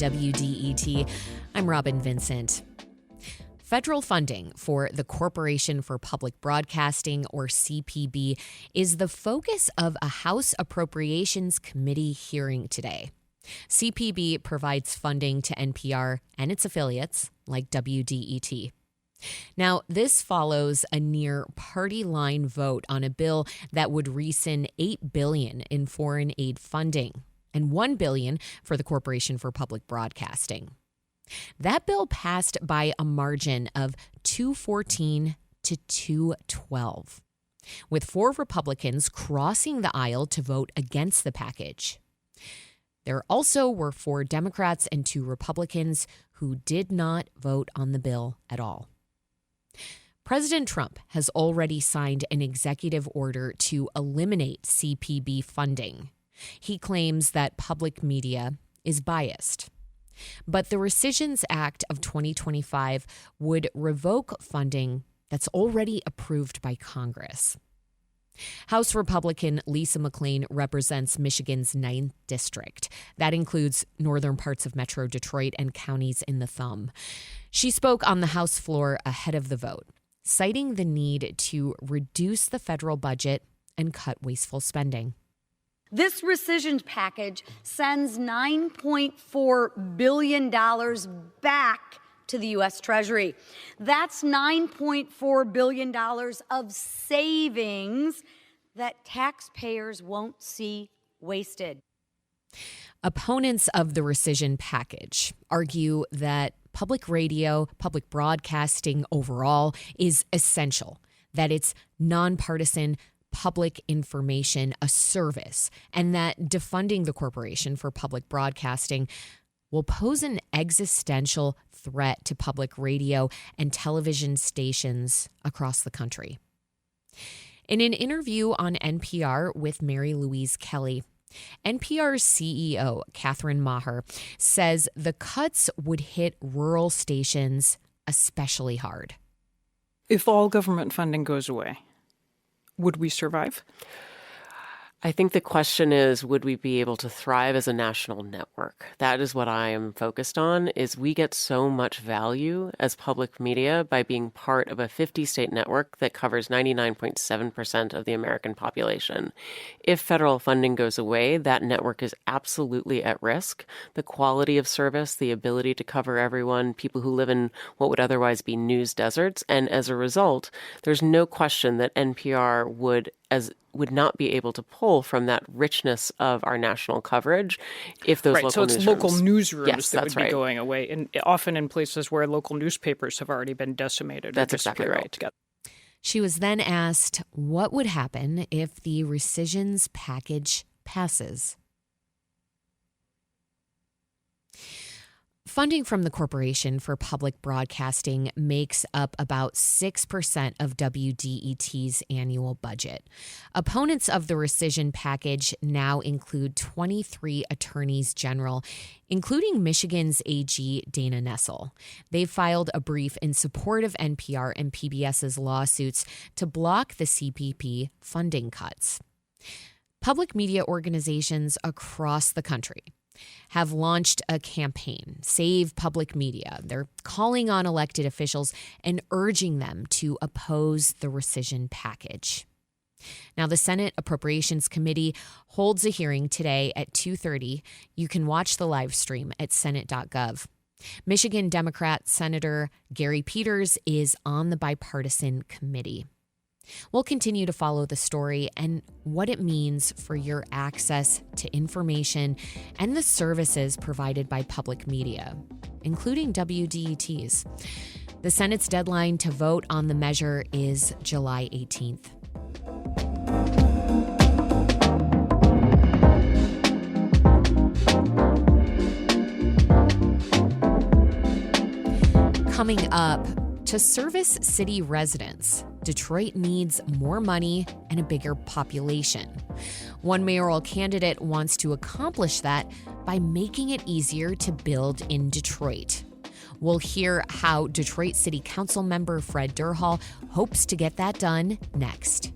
WDET. I'm Robin Vincent. Federal funding for the Corporation for Public Broadcasting, or CPB, is the focus of a House Appropriations Committee hearing today. CPB provides funding to NPR and its affiliates, like WDET. Now, this follows a near party line vote on a bill that would rescind $8 billion in foreign aid funding and $1 billion for the Corporation for Public Broadcasting. That bill passed by a margin of 214 to 212, with 4 Republicans crossing the aisle to vote against the package. There also were 4 Democrats and 2 Republicans who did not vote on the bill at all. President Trump has already signed an executive order to eliminate CPB funding. He claims that public media is biased. But the Rescissions Act of 2025 would revoke funding that's already approved by Congress. House Republican Lisa McClain represents Michigan's 9th district. That includes northern parts of Metro Detroit and counties in the Thumb. She spoke on the House floor ahead of the vote, citing the need to reduce the federal budget and cut wasteful spending. This rescission package sends $9.4 billion back to the U.S. Treasury. That's $9.4 billion of savings that taxpayers won't see wasted. Opponents of the rescission package argue that public radio, public broadcasting overall is essential, that it's nonpartisan public information, a service, and that defunding the Corporation for Public Broadcasting will pose an existential threat to public radio and television stations across the country. In an interview on NPR with Mary Louise Kelly, NPR's CEO, Catherine Maher, says the cuts would hit rural stations especially hard. If all government funding goes away, would we survive? I think the question is, would we be able to thrive as a national network? That is what I am focused on, is we get so much value as public media by being part of a 50-state network that covers 99.7% of the American population. If federal funding goes away, that network is absolutely at risk. The quality of service, the ability to cover everyone, people who live in what would otherwise be news deserts. And as a result, there's no question that NPR would not be able to pull from that richness of our national coverage if those local newsrooms. So it's local newsrooms that would be right. going away, and often in places where local newspapers have already been decimated. That's exactly right. Altogether. She was then asked what would happen if the rescissions package passes. Funding from the Corporation for Public Broadcasting makes up about 6% of WDET's annual budget. Opponents of the rescission package now include 23 attorneys general, including Michigan's AG Dana Nessel. They've filed a brief in support of NPR and PBS's lawsuits to block the CPB funding cuts. Public media organizations across the country have launched a campaign, Save Public Media. They're calling on elected officials and urging them to oppose the rescission package. Now, the Senate Appropriations Committee holds a hearing today at 2:30. You can watch the live stream at senate.gov. Michigan Democrat Senator Gary Peters is on the bipartisan committee. We'll continue to follow the story and what it means for your access to information and the services provided by public media, including WDET's. The Senate's deadline to vote on the measure is July 18th. Coming up, to service city residents, Detroit needs more money and a bigger population. One mayoral candidate wants to accomplish that by making it easier to build in Detroit. We'll hear how Detroit City Council member Fred Durhal hopes to get that done next.